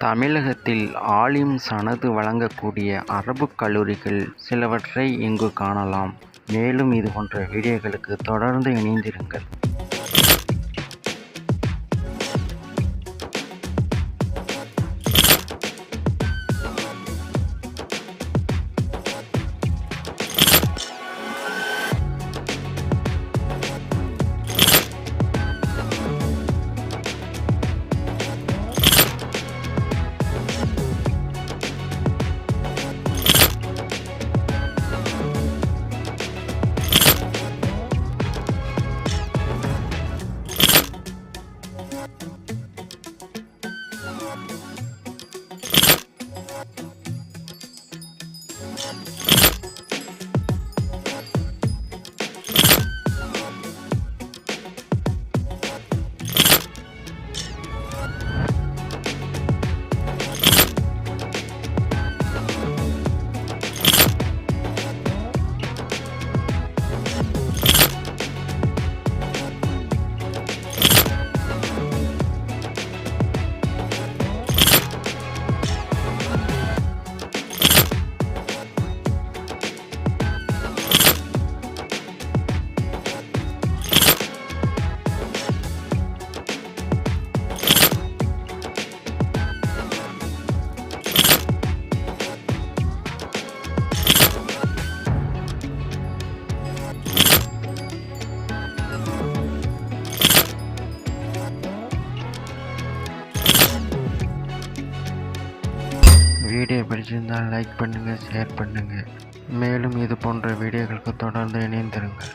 தமிழகத்தில் ஆலிம் சனது வழங்கக்கூடிய அரபுக் கல்லூரிகள் சிலவற்றை இங்கு காணலாம். மேலும் இது போன்ற வீடியோக்களுக்கு தொடர்ந்து இணைந்திருங்கள். வீடியோ பிடிச்சிருந்தால் லைக் பண்ணுங்கள், ஷேர் பண்ணுங்கள். மேலும் இது போன்ற வீடியோக்களுக்கு தொடர்ந்து இணைந்திருங்கள்.